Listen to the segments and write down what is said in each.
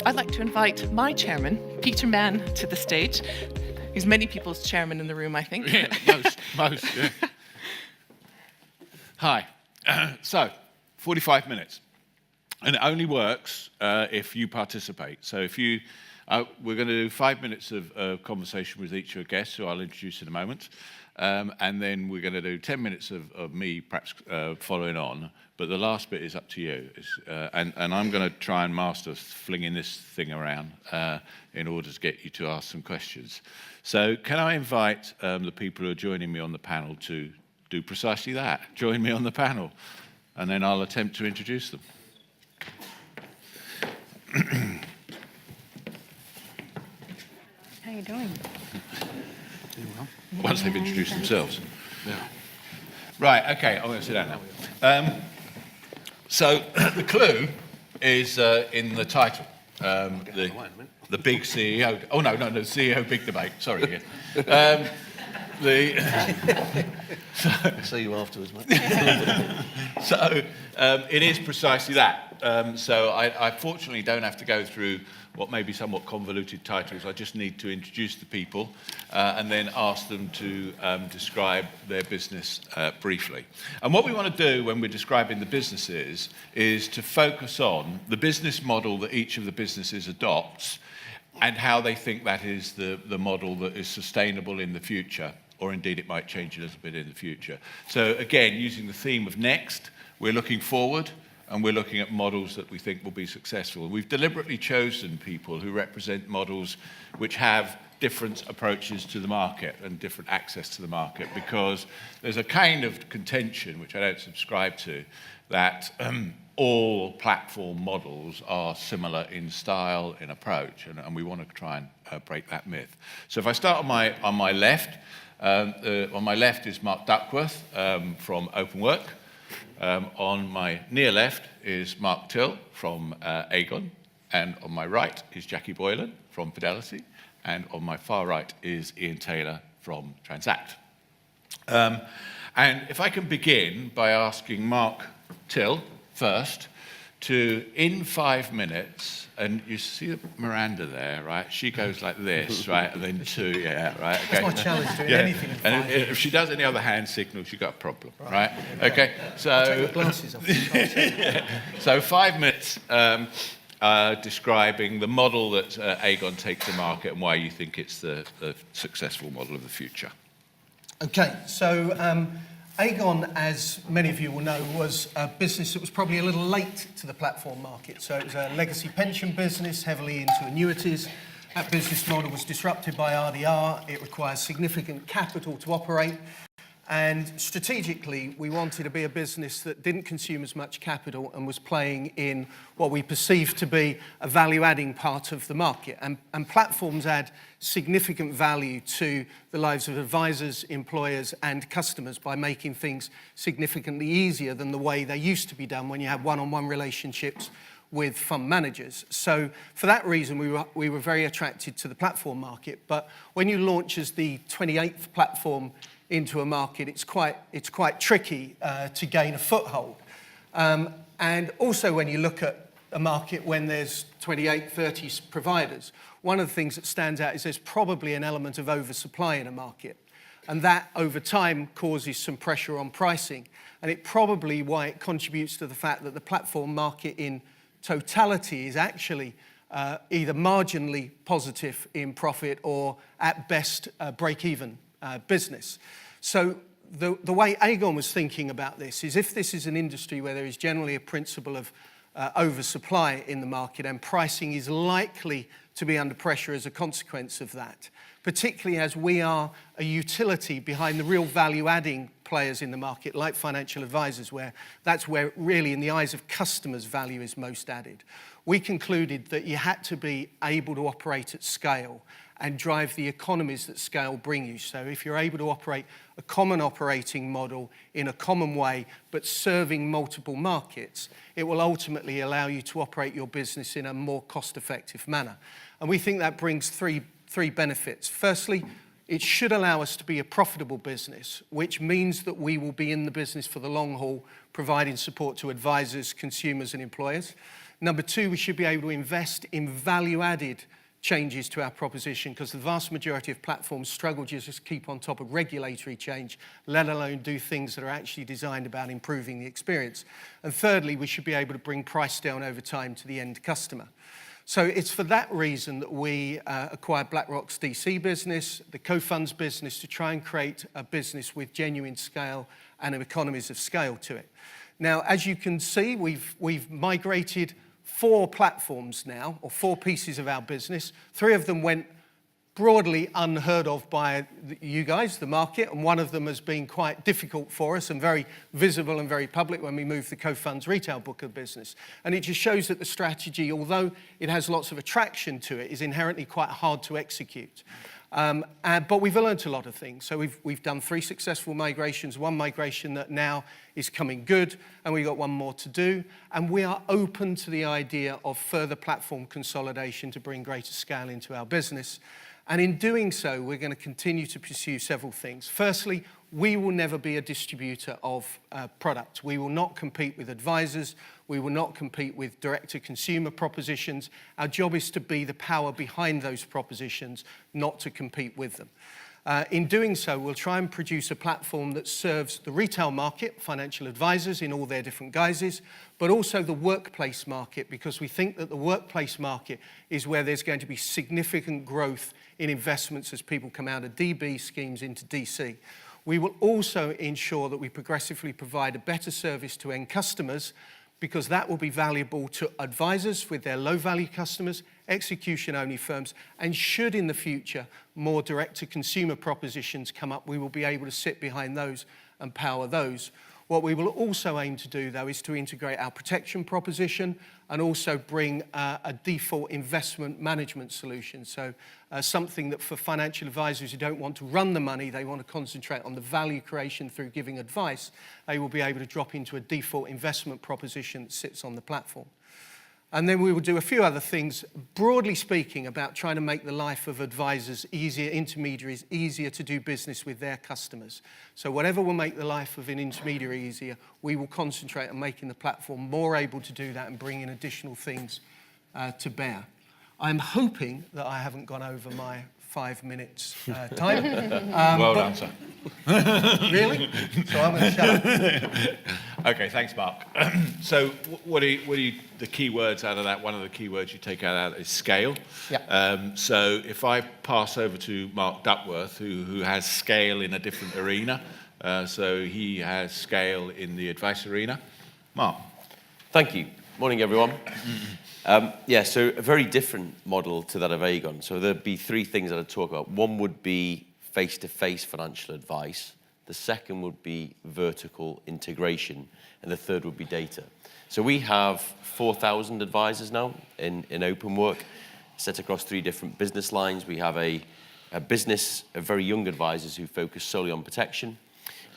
I'd like to invite my chairman, Peter Mann, to the stage. He's many people's chairman in the room, I think. Yeah, most, yeah. Hi. So, 45 minutes. And it only works if you participate. So if you, we're going to do 5 minutes of conversation with each of our guests, who I'll introduce in a moment. And then we're going to do 10 minutes of me perhaps following on. But the last bit is up to you. And I'm going to try and master flinging this thing around in order to get you to ask some questions. So can I invite the people who are joining me on the panel to do precisely that? Join me on the panel. And then I'll attempt to introduce them. How are you doing? Doing well. Once they've introduced themselves. Yeah. Right, okay, I'm going to sit down now. So the clue is in the title. The big CEO. Oh, no, CEO big debate. Sorry. I'll see you afterwards, mate. So it is precisely that. So I fortunately don't have to go through what may be somewhat convoluted titles. I just need to introduce the people and then ask them to describe their business briefly. And what we want to do when we're describing the businesses is to focus on the business model that each of the businesses adopts and how they think that is the model that is sustainable in the future, or indeed it might change a little bit in the future. So again, using the theme of next, we're looking forward and we're looking at models that we think will be successful. We've deliberately chosen people who represent models which have different approaches to the market and different access to the market, because there's a kind of contention, which I don't subscribe to, that all platform models are similar in style, in approach, and we want to try and break that myth. So if I start on my left, on my left is Mark Duckworth from Openwork. On my near left is Mark Till from Aegon, and on my right is Jackie Boylan from Fidelity, and on my far right is Ian Taylor from Transact. And if I can begin by asking Mark Till first to, in 5 minutes, and you see Miranda there, right? She goes like this, right? And then two, yeah, right? Okay. That's my challenge, doing anything in 5 And minutes. if she does any other hand signals, you've got a problem, right? Okay, so... Take your glasses off. Yeah. So 5 minutes describing the model that Aegon takes to market and why you think it's the successful model of the future. Okay, so Aegon, as many of you will know, was a business that was probably a little late to the platform market. So it was a legacy pension business, heavily into annuities. That business model was disrupted by RDR. It requires significant capital to operate. And strategically, we wanted to be a business that didn't consume as much capital and was playing in what we perceived to be a value-adding part of the market. And platforms add significant value to the lives of advisors, employers, and customers by making things significantly easier than the way they used to be done when you had one-on-one relationships with fund managers. So for that reason, we were very attracted to the platform market. But when you launch as the 28th platform into a market, it's quite tricky to gain a foothold. And also when you look at a market when there's 28, 30 providers, one of the things that stands out is there's probably an element of oversupply in a market. And that over time causes some pressure on pricing. And it probably why it contributes to the fact that the platform market in totality is actually either marginally positive in profit or at best break-even business. So the way Aegon was thinking about this is, if this is an industry where there is generally a principle of oversupply in the market and pricing is likely to be under pressure as a consequence of that, particularly as we are a utility behind the real value-adding players in the market, like financial advisors, where that's where really, in the eyes of customers, value is most added. We concluded that you had to be able to operate at scale and drive the economies that scale bring you. So if you're able to operate a common operating model in a common way, but serving multiple markets, it will ultimately allow you to operate your business in a more cost-effective manner. And we think that brings three benefits. Firstly, it should allow us to be a profitable business, which means that we will be in the business for the long haul, providing support to advisors, consumers, and employers. Number two, we should be able to invest in value-added changes to our proposition, because the vast majority of platforms struggle to just keep on top of regulatory change, let alone do things that are actually designed about improving the experience. And thirdly, we should be able to bring price down over time to the end customer. So it's for that reason that we acquired BlackRock's DC business, the co-funds business, to try and create a business with genuine scale and economies of scale to it. Now, as you can see, we've migrated 4 platforms now, or 4 pieces of our business. 3 of them went broadly unheard of by you guys, the market, and one of them has been quite difficult for us and very visible and very public when we moved the co-funds retail book of business. And it just shows that the strategy, although it has lots of attraction to it, is inherently quite hard to execute. But we've learned a lot of things. So we've done 3 successful migrations, 1 migration that now is coming good, and we've got 1 more to do. And we are open to the idea of further platform consolidation to bring greater scale into our business. And in doing so, we're going to continue to pursue several things. Firstly, we will never be a distributor of product. We will not compete with advisors. We will not compete with direct-to-consumer propositions. Our job is to be the power behind those propositions, not to compete with them. In doing so, we'll try and produce a platform that serves the retail market, financial advisors in all their different guises, but also the workplace market, because we think that the workplace market is where there's going to be significant growth in investments as people come out of DB schemes into DC. We will also ensure that we progressively provide a better service to end customers, because that will be valuable to advisors with their low-value customers, execution-only firms, and should in the future more direct-to-consumer propositions come up, we will be able to sit behind those and power those. What we will also aim to do, though, is to integrate our protection proposition and also bring a default investment management solution. So something that for financial advisors who don't want to run the money, they want to concentrate on the value creation through giving advice, they will be able to drop into a default investment proposition that sits on the platform. And then we will do a few other things, broadly speaking, about trying to make the life of advisors easier, intermediaries easier to do business with their customers. So whatever will make the life of an intermediary easier, we will concentrate on making the platform more able to do that and bring in additional things to bear. I'm hoping that I haven't gone over my 5 minutes time. Well done, sir. Really? So I'm going to shut up. Okay, thanks, Mark. So what are the key words out of that? One of the key words you take out of that is scale. Yeah. So if I pass over to Mark Duckworth, who has scale in a different arena, so he has scale in the advice arena. Mark. Thank you. Morning, everyone. So a very different model to that of Aegon. So there'd be 3 things that I'd talk about. One would be face-to-face financial advice. The second would be vertical integration. And the third would be data. So we have 4,000 advisors now in Openwork, set across 3 different business lines. We have a business of very young advisors who focus solely on protection.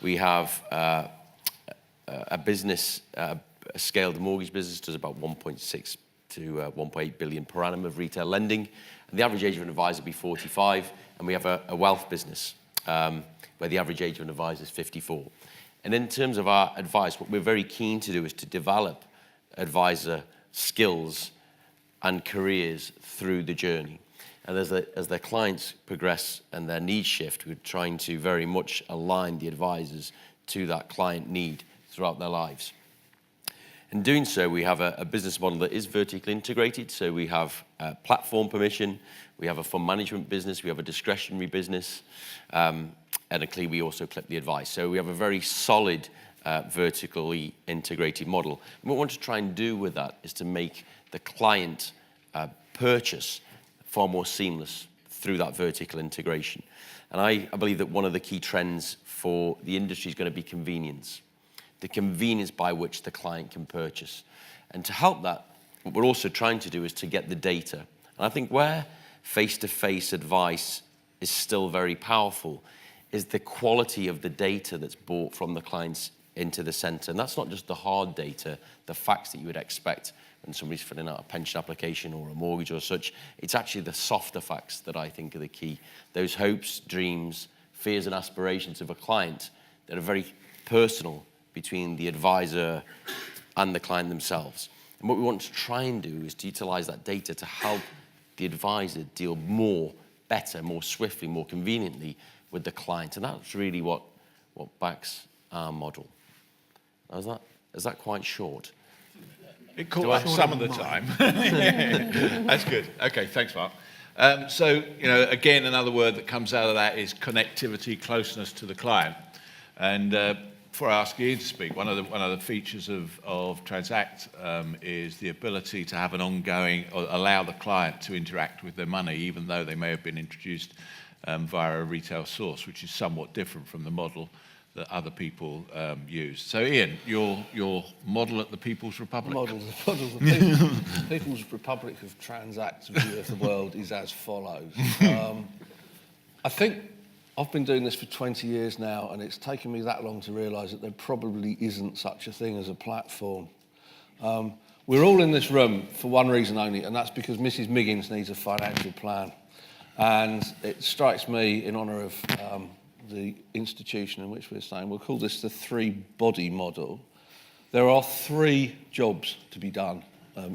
We have a business, a scaled mortgage business, does about 1.6 to 1.8 billion per annum of retail lending. And the average age of an advisor would be 45. And we have a wealth business where the average age of an advisor is 54. And in terms of our advice, what we're very keen to do is to develop advisor skills and careers through the journey. And as their clients progress and their needs shift, we're trying to very much align the advisors to that client need throughout their lives. In doing so, we have a business model that is vertically integrated. So we have platform permission, we have a fund management business, we have a discretionary business, and clearly we also clip the advice. So we have a very solid vertically integrated model. And what we want to try and do with that is to make the client purchase far more seamless through that vertical integration. And I believe that one of the key trends for the industry is going to be convenience. The convenience by which the client can purchase. And to help that, what we're also trying to do is to get the data. And I think where face-to-face advice is still very powerful is the quality of the data that's bought from the client's into the centre. And that's not just the hard data, the facts that you would expect when somebody's filling out a pension application or a mortgage or such. It's actually the softer facts that I think are the key. Those hopes, dreams, fears and aspirations of a client that are very personal between the advisor and the client themselves. And what we want to try and do is to utilise that data to help the advisor deal more, better, more swiftly, more conveniently with the client. And that's really what backs our model. Is that quite short? It caught up some of the time. That's good. Okay, thanks, Mark. So, again, another word that comes out of that is connectivity, closeness to the client. And before I ask Ian to speak, one of the features of Transact is the ability to have an ongoing, or allow the client to interact with their money, even though they may have been introduced via a retail source, which is somewhat different from the model that other people use. So, Ian, your model at the People's Republic. Model of the People's Republic of Transact's view of the world is as follows. I think I've been doing this for 20 years now, and it's taken me that long to realise that there probably isn't such a thing as a platform. We're all in this room for one reason only, and that's because Mrs. Miggins needs a financial plan. And it strikes me, in honour of the institution in which we're staying, we'll call this the three-body model. There are three jobs to be done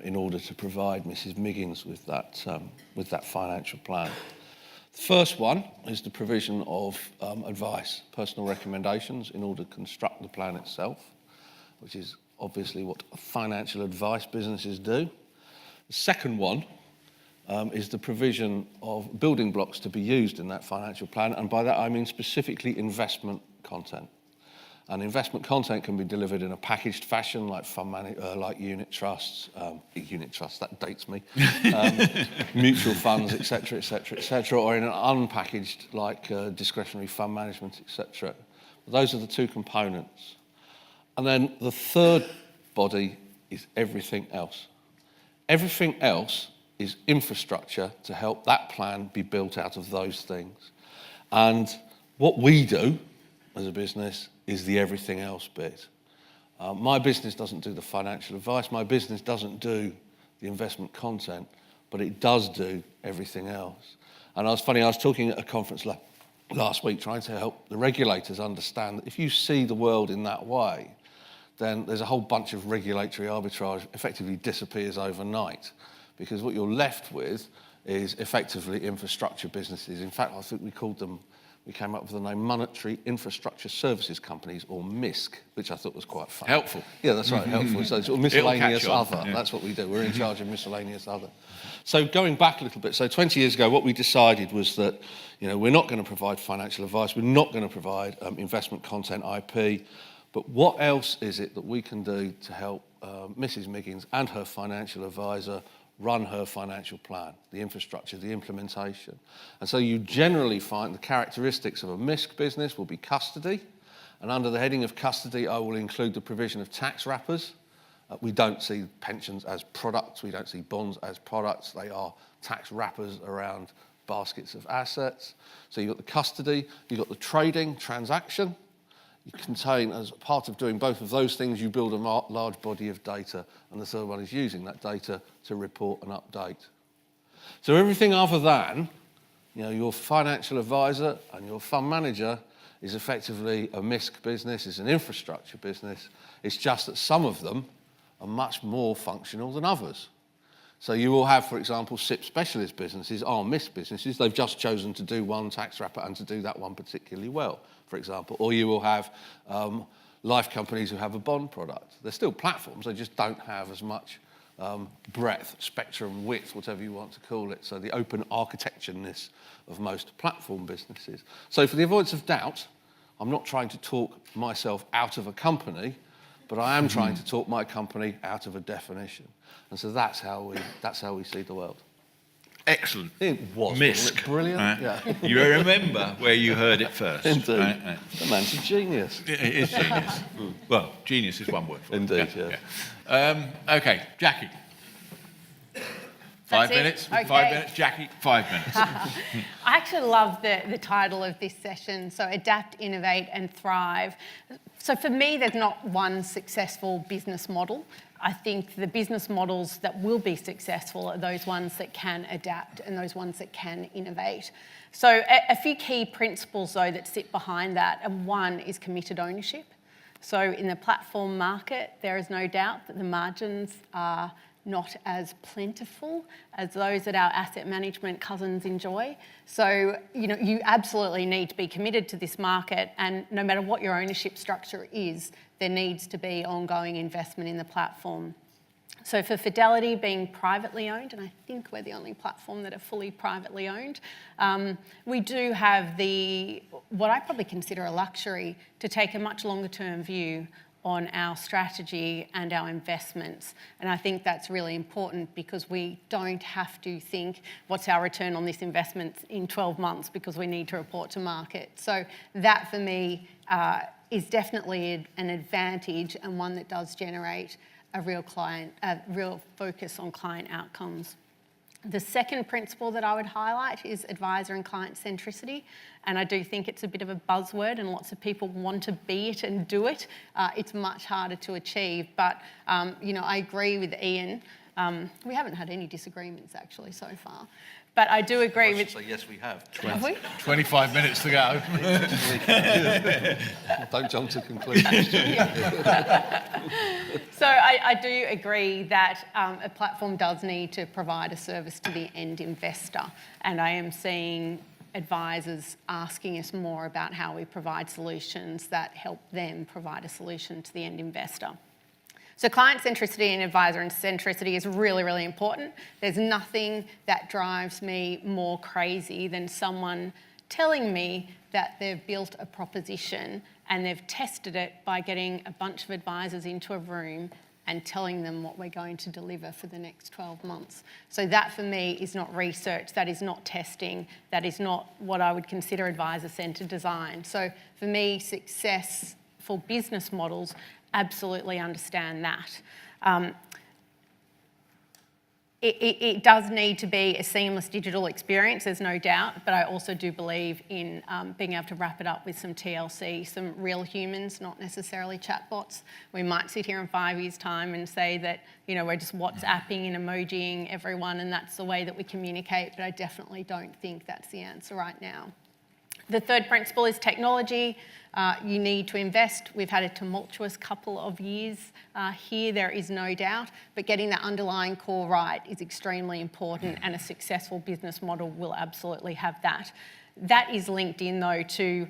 in order to provide Mrs. Miggins with that financial plan. The first one is the provision of advice, personal recommendations in order to construct the plan itself, which is obviously what financial advice businesses do. The second one is the provision of building blocks to be used in that financial plan, and by that I mean specifically investment content. And investment content can be delivered in a packaged fashion, like like unit trusts, that dates me, mutual funds, etc., etc., etc., or in an unpackaged, like discretionary fund management, etc. Those are the two components. And then the third body is everything else. Everything else is infrastructure to help that plan be built out of those things. And what we do as a business is the everything else bit. My business doesn't do the financial advice, my business doesn't do the investment content, but it does do everything else. And I was talking at a conference last week trying to help the regulators understand that if you see the world in that way, then there's a whole bunch of regulatory arbitrage effectively disappears overnight, because what you're left with is effectively infrastructure businesses. In fact, I think we came up with the name Monetary Infrastructure Services Companies, or MISC, which I thought was quite fun. Helpful. Yeah, that's right, helpful. So it's miscellaneous other. Yeah. That's what we do. We're in charge of miscellaneous other. So going back a little bit, so 20 years ago, what we decided was that, we're not going to provide financial advice, we're not going to provide investment content IP, but what else is it that we can do to help Mrs. Miggins and her financial advisor run her financial plan, the infrastructure, the implementation. And so you generally find the characteristics of a MISC business will be custody, and under the heading of custody, I will include the provision of tax wrappers. We don't see pensions as products, we don't see bonds as products, they are tax wrappers around baskets of assets. So you've got the custody, you've got the trading, transaction. You contain, as part of doing both of those things, you build a large body of data, and the third one is using that data to report and update. So everything other than, your financial advisor and your fund manager is effectively a MISC business, is an infrastructure business. It's just that some of them are much more functional than others. So you will have, for example, SIP specialist businesses are MISC businesses. They've just chosen to do one tax wrapper and to do that one particularly well, for example. Or you will have life companies who have a bond product. They're still platforms, they just don't have as much breadth, spectrum, width, whatever you want to call it. So the open architecture-ness of most platform businesses. So for the avoidance of doubt, I'm not trying to talk myself out of a company, but I am trying to talk my company out of a definition. And so that's how we see the world. Excellent. It was. MISC. Wasn't it brilliant? Right. Yeah. You remember where you heard it first. Indeed. Right. The man's a genius. It is genius. Well, genius is one word for it. Indeed, yeah. Okay, Jackie. 5 That's it? minutes? Okay. 5 minutes, Jackie? 5 minutes. I actually love the title of this session, so Adapt, Innovate and Thrive. So for me, there's not one successful business model. I think the business models that will be successful are those ones that can adapt and those ones that can innovate. So a few key principles, though, that sit behind that, and one is committed ownership. So in the platform market, there is no doubt that the margins are not as plentiful as those that our asset management cousins enjoy. So, you absolutely need to be committed to this market, and no matter what your ownership structure is, there needs to be ongoing investment in the platform. So for Fidelity being privately owned, and I think we're the only platform that are fully privately owned, we do have what I probably consider a luxury to take a much longer term view on our strategy and our investments. And I think that's really important because we don't have to think what's our return on this investment in 12 months because we need to report to market. So that for me is definitely an advantage, and one that does generate a real focus on client outcomes. The second principle that I would highlight is advisor and client centricity. And I do think it's a bit of a buzzword and lots of people want to be it and do it. It's much harder to achieve. But, I agree with Ian. We haven't had any disagreements actually so far. But I do agree with... So yes, we have. Have we? 25 minutes to go. Don't jump to conclusions. So I do agree that a platform does need to provide a service to the end investor. And I am seeing advisors asking us more about how we provide solutions that help them provide a solution to the end investor. So client centricity and advisor centricity is really, really important. There's nothing that drives me more crazy than someone telling me that they've built a proposition and they've tested it by getting a bunch of advisors into a room and telling them what we're going to deliver for the next 12 months. So that for me is not research, that is not testing, that is not what I would consider advisor-centred design. So for me, successful business models absolutely understand that. It does need to be a seamless digital experience, there's no doubt, but I also do believe in being able to wrap it up with some TLC, some real humans, not necessarily chatbots. We might sit here in 5 years' time and say that, we're just WhatsApping and emojiing everyone and that's the way that we communicate, but I definitely don't think that's the answer right now. The third principle is technology. You need to invest. We've had a tumultuous couple of years here, there is no doubt, but getting that underlying core right is extremely important, and a successful business model will absolutely have that. That is linked in, though, to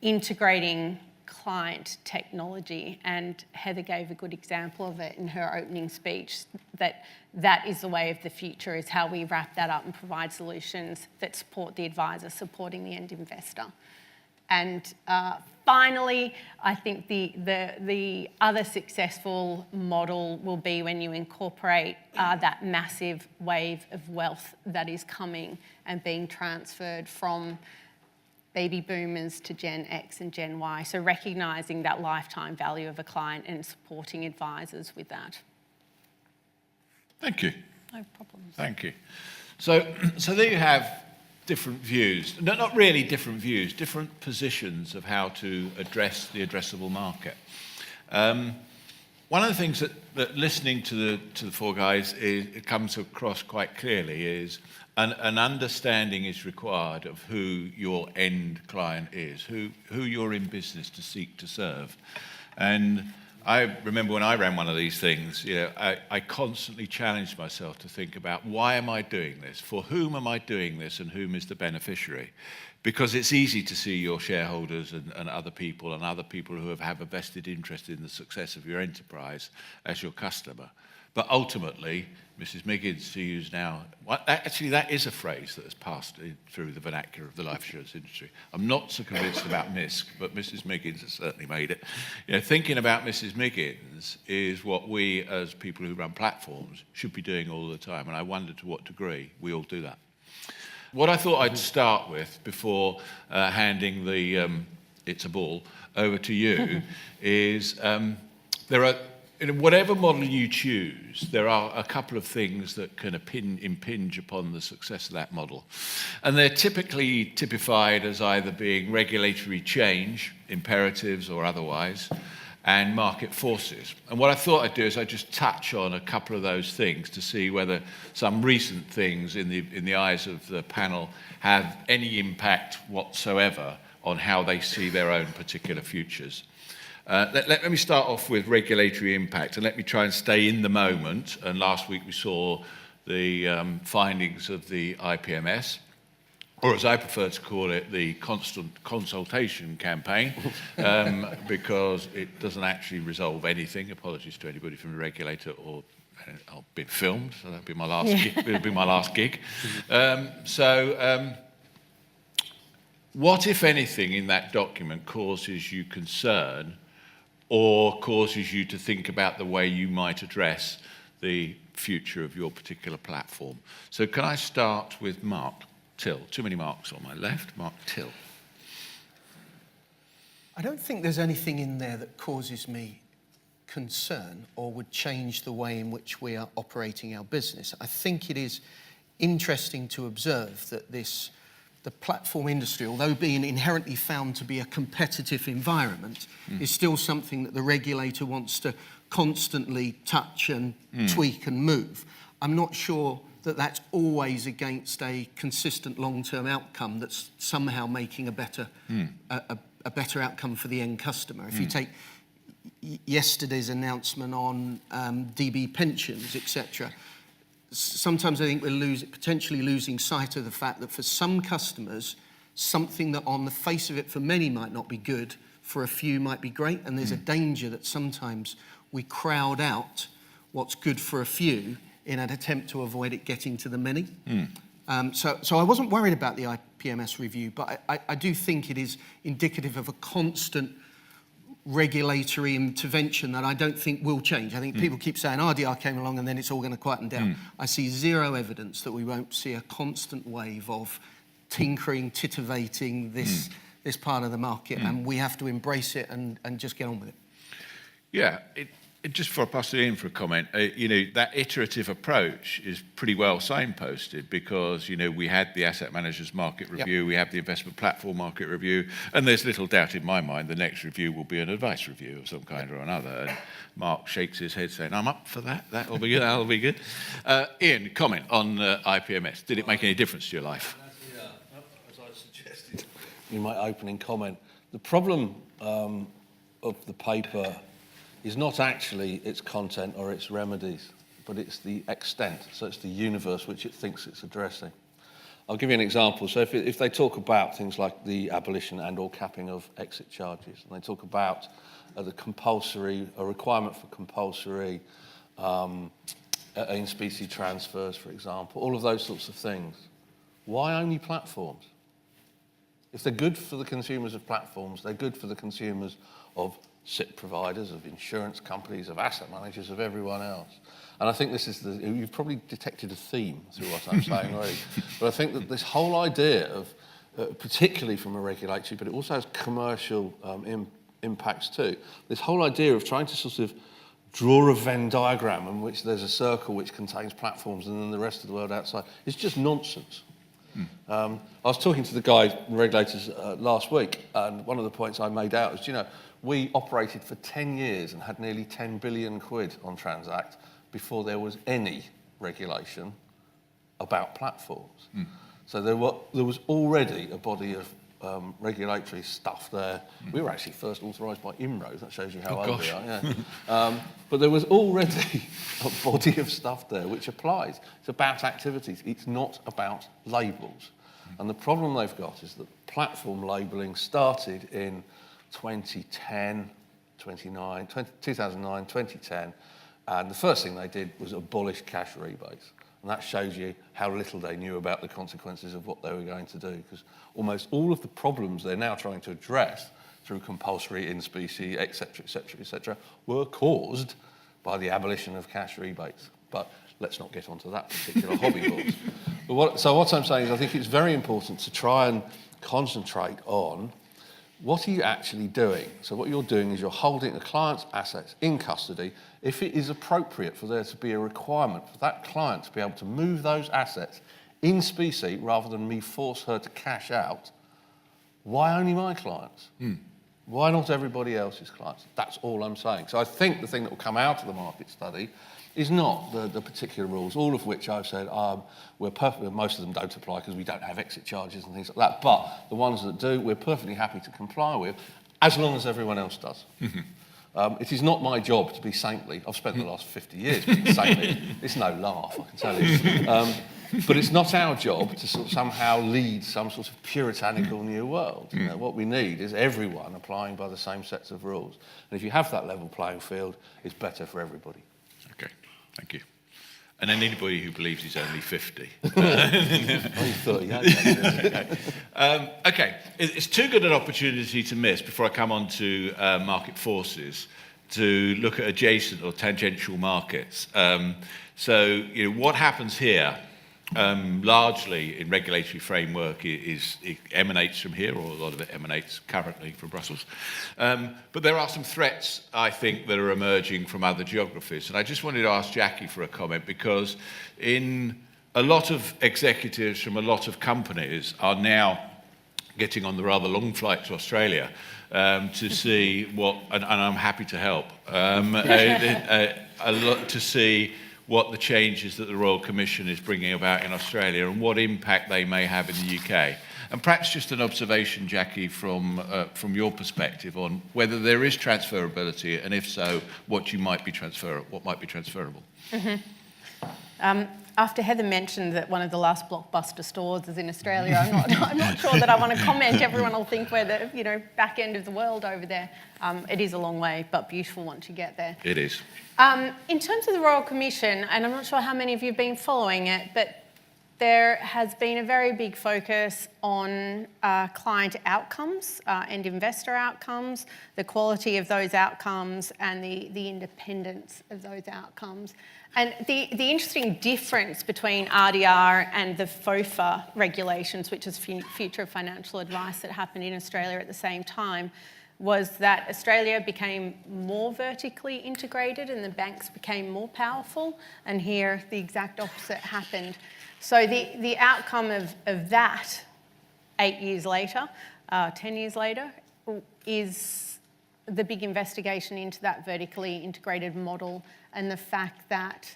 integrating client technology, and Heather gave a good example of it in her opening speech, that is the way of the future, is how we wrap that up and provide solutions that support the advisor, supporting the end investor. And finally, I think the other successful model will be when you incorporate that massive wave of wealth that is coming and being transferred from baby boomers to Gen X and Gen Y. So recognising that lifetime value of a client and supporting advisors with that. Thank you. No problems. Thank you. So there you have different views. No, not really different views, different positions of how to address the addressable market. One of the things that listening to the four guys it comes across quite clearly is an understanding is required of who your end client is, who you're in business to seek to serve. And I remember when I ran one of these things, I constantly challenged myself to think about, why am I doing this? For whom am I doing this, and whom is the beneficiary? Because it's easy to see your shareholders and other people who have a vested interest in the success of your enterprise as your customer. But ultimately, Mrs. Miggins, to use now, actually that is a phrase that has passed through the vernacular of the life insurance industry. I'm not so convinced about MISC, but Mrs. Miggins has certainly made it. Thinking about Mrs. Miggins is what we, as people who run platforms, should be doing all the time. And I wonder to what degree we all do that. What I thought I'd start with before handing the it's a ball over to you is there are in whatever model you choose, there are a couple of things that can impinge upon the success of that model. And they're typically typified as either being regulatory change, imperatives or otherwise, and market forces. And what I thought I'd do is I'd just touch on a couple of those things to see whether some recent things in the eyes of the panel have any impact whatsoever on how they see their own particular futures. Let me start off with regulatory impact, and let me try and stay in the moment. And last week we saw the findings of the IPMS, or as I prefer to call it, the constant consultation campaign, because it doesn't actually resolve anything. Apologies to anybody from the regulator, or I'll be filmed, so that'll be my last gig. It'll be my last gig. What, if anything, in that document causes you concern or causes you to think about the way you might address the future of your particular platform? So can I start with Mark Till? Too many Marks on my left. Mark Till. I don't think there's anything in there that causes me concern or would change the way in which we are operating our business. I think it is interesting to observe that the platform industry, although being inherently found to be a competitive environment, is still something that the regulator wants to constantly touch and tweak and move. I'm not sure that that's always against a consistent long-term outcome that's somehow making a better outcome for the end customer. If you take yesterday's announcement on DB pensions, etc., sometimes I think we're potentially losing sight of the fact that for some customers, something that on the face of it for many might not be good, for a few might be great, and there's a danger that sometimes we crowd out what's good for a few in an attempt to avoid it getting to the many. So I wasn't worried about the IPMS review, but I do think it is indicative of a constant regulatory intervention that I don't think will change. I think people keep saying RDR came along and then it's all going to quieten down. I see zero evidence that we won't see a constant wave of tinkering, titivating this part of the market, and we have to embrace it and just get on with it. Yeah, just before I pass it in for a comment, that iterative approach is pretty well signposted because, we had the asset managers market review, we have the investment platform market review, and there's little doubt in my mind the next review will be an advice review of some kind or another. And Mark shakes his head saying, I'm up for that, that'll be good, that'll be good. Ian, comment on IPMS. Did it make any difference to your life? Yeah, as I suggested in my opening comment, the problem of the paper is not actually its content or its remedies, but it's the extent. So it's the universe which it thinks it's addressing. I'll give you an example. So if they talk about things like the abolition and or capping of exit charges, and they talk about a requirement for compulsory in-specie transfers, for example, all of those sorts of things, why only platforms? If they're good for the consumers of platforms, they're good for the consumers of SIP providers, of insurance companies, of asset managers, of everyone else. And I think this is you've probably detected a theme through what I'm saying already. But I think that this whole idea of, particularly from a regulatory, but it also has commercial impacts too, this whole idea of trying to sort of draw a Venn diagram in which there's a circle which contains platforms and then the rest of the world outside, is just nonsense. I was talking to the guy, regulators, last week, and one of the points I made out is, we operated for 10 years and had nearly 10 billion quid on Transact before there was any regulation about platforms. So there was already a body of regulatory stuff there. We were actually first authorised by IMRO. That shows you how old we are. Yeah. But there was already a body of stuff there which applies. It's about activities. It's not about labels. And the problem they've got is that platform labelling started in 2009, 2010, and the first thing they did was abolish cash rebates. And that shows you how little they knew about the consequences of what they were going to do, because almost all of the problems they're now trying to address through compulsory in-specie, etc., were caused by the abolition of cash rebates. But let's not get onto that particular hobby horse. But what I'm saying is I think it's very important to try and concentrate on what are you actually doing? So what you're doing is you're holding a client's assets in custody. If it is appropriate for there to be a requirement for that client to be able to move those assets in specie rather than me force her to cash out, why only my clients? Why not everybody else's clients? That's all I'm saying. So I think the thing that will come out of the market study is not the particular rules, all of which I've said we're perfectly, most of them don't apply because we don't have exit charges and things like that, but the ones that do, we're perfectly happy to comply with, as long as everyone else does. It is not my job to be saintly. I've spent the last 50 years being saintly. It's no laugh, I can tell you. But it's not our job to sort of somehow lead some sort of puritanical new world. You know, what we need is everyone applying by the same sets of rules. And if you have that level playing field, it's better for everybody. Okay, thank you. And then anybody who believes he's only 50. Only 38. Okay, it's too good an opportunity to miss before I come on to market forces to look at adjacent or tangential markets. So, you know, what happens here largely in regulatory framework it emanates from here, or a lot of it emanates currently from Brussels. But there are some threats, I think, that are emerging from other geographies. And I just wanted to ask Jackie for a comment, because in a lot of executives from a lot of companies are now getting on the rather long flight to Australia to see what, and I'm happy to help, a lot to see what the changes that the Royal Commission is bringing about in Australia and what impact they may have in the UK. And perhaps just an observation, Jackie, from your perspective on whether there is transferability, and if so, what might be transferable. After Heather mentioned that one of the last Blockbuster stores is in Australia, I'm not sure that I want to comment. Everyone will think we're the back end of the world over there. It is a long way, but beautiful once you get there. It is. In terms of the Royal Commission, and I'm not sure how many of you have been following it, but there has been a very big focus on client outcomes and investor outcomes, the quality of those outcomes and the independence of those outcomes. And the interesting difference between RDR and the FOFA regulations, which is Future of Financial Advice, that happened in Australia at the same time, was that Australia became more vertically integrated and the banks became more powerful, and here the exact opposite happened. So the outcome of that 8 years later, 10 years later, is the big investigation into that vertically integrated model and the fact that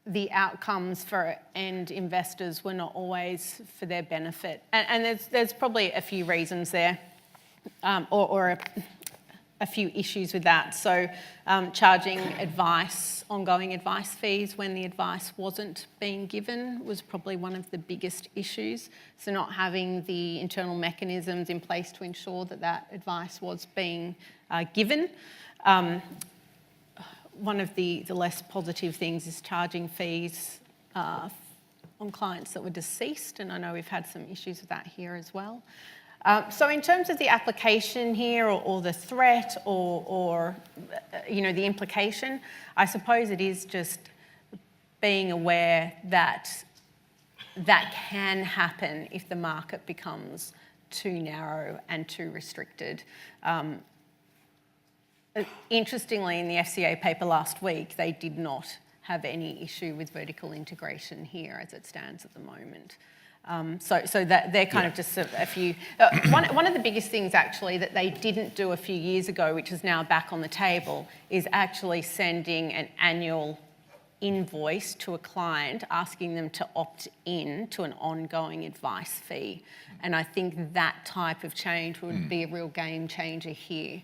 the outcomes for end investors were not always for their benefit. And there's probably a few reasons there, or a few issues with that. So charging ongoing advice fees when the advice wasn't being given was probably one of the biggest issues. So not having the internal mechanisms in place to ensure that advice was being given. One of the less positive things is charging fees on clients that were deceased, and I know we've had some issues with that here as well. So in terms of the application here, or the threat, or the implication, I suppose it is just being aware that that can happen if the market becomes too narrow and too restricted. Interestingly, in the FCA paper last week, they did not have any issue with vertical integration here as it stands at the moment. So that they're kind of just a few. One of the biggest things actually that they didn't do a few years ago, which is now back on the table, is actually sending an annual invoice to a client asking them to opt in to an ongoing advice fee. And I think that type of change would be a real game changer here.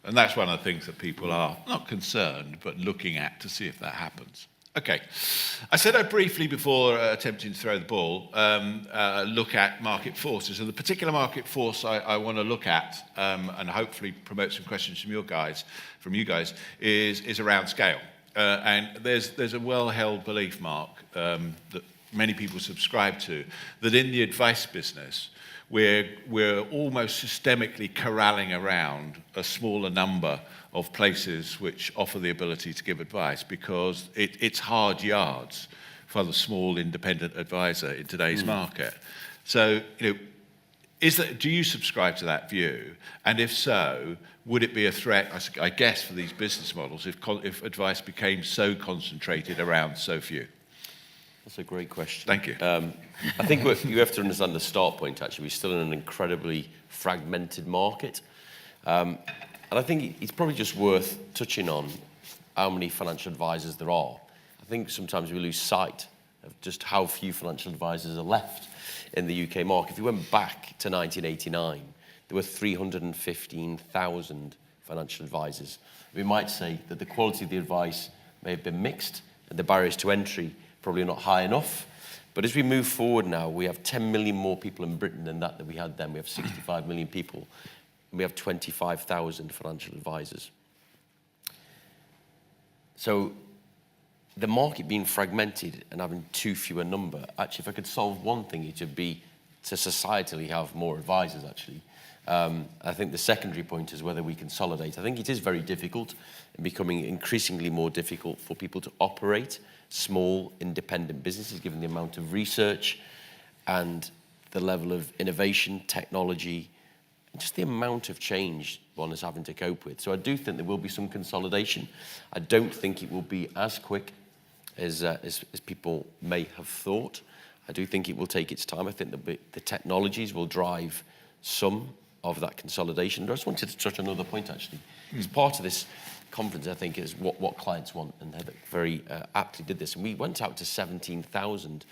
And that's one of the things that people are not concerned, but looking at to see if that happens. Okay. I said I briefly, before attempting to throw the ball, look at market forces. And the particular market force I want to look at, and hopefully promote some questions from you guys, is around scale. And there's a well-held belief, Mark, that many people subscribe to, that in the advice business, we're almost systemically corralling around a smaller number of places which offer the ability to give advice, because it's hard yards for the small independent advisor in today's market. So, Do you subscribe to that view? And if so, would it be a threat, I guess, for these business models if advice became so concentrated around so few? That's a great question. Thank you. I think you have to understand the start point, actually. We're still in an incredibly fragmented market. And I think it's probably just worth touching on how many financial advisors there are. I think sometimes we lose sight of just how few financial advisors are left in the UK market. If you went back to 1989, there were 315,000 financial advisors. We might say that the quality of the advice may have been mixed and the barriers to entry probably not high enough. But as we move forward now, we have 10 million more people in Britain than we had then. We have 65 million people. And we have 25,000 financial advisors. So the market being fragmented and having too few a number, actually, if I could solve one thing, it would be to societally have more advisors, actually. I think the secondary point is whether we consolidate. I think it is very difficult and becoming increasingly more difficult for people to operate small, independent businesses, given the amount of research and the level of innovation, technology, and just the amount of change one is having to cope with. So I do think there will be some consolidation. I don't think it will be as quick as people may have thought. I do think it will take its time. I think the technologies will drive some of that consolidation. But I just wanted to touch on another point, actually. As part of this conference, I think, is what clients want, and Heather very aptly did this. And we went out to 17,000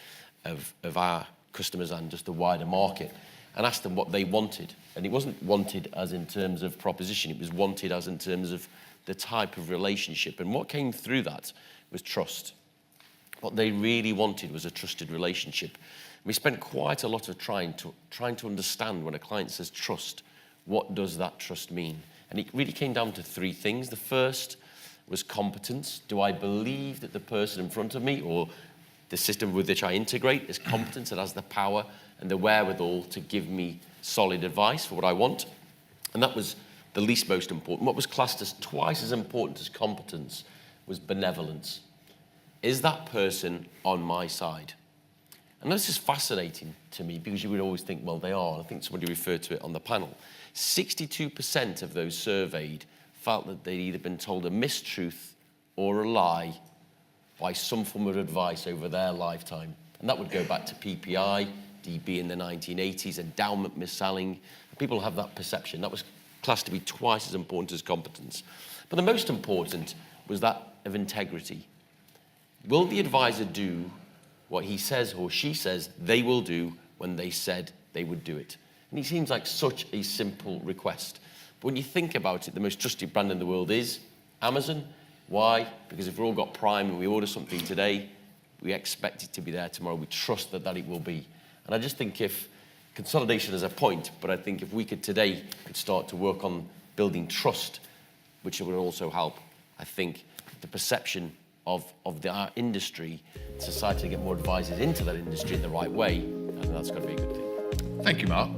of our customers and just the wider market and asked them what they wanted. And it wasn't wanted as in terms of proposition, it was wanted as in terms of the type of relationship. And what came through that was trust. What they really wanted was a trusted relationship. We spent quite a lot of trying to understand when a client says trust, what does that trust mean? And it really came down to three things. The first was competence. Do I believe that the person in front of me or the system with which I integrate is competent and has the power and the wherewithal to give me solid advice for what I want? And that was the least most important. What was classed as twice as important as competence was benevolence. Is that person on my side? And this is fascinating to me because you would always think, well, they are. I think somebody referred to it on the panel. 62% of those surveyed felt that they'd either been told a mistruth or a lie by some form of advice over their lifetime. And that would go back to PPI, DB in the 1980s, endowment mis-selling. People have that perception. That was classed to be twice as important as competence. But the most important was that of integrity. Will the advisor do what he says or she says they will do when they said they would do it? And it seems like such a simple request. But when you think about it, the most trusted brand in the world is Amazon. Why? Because if we've all got Prime and we order something today, we expect it to be there tomorrow. We trust that it will be. And I just think if consolidation is a point, but I think if we could start to work on building trust, which would also help, I think, the perception of our industry, society to get more advisors into that industry in the right way, and that's got to be a good thing. Thank you, Mark.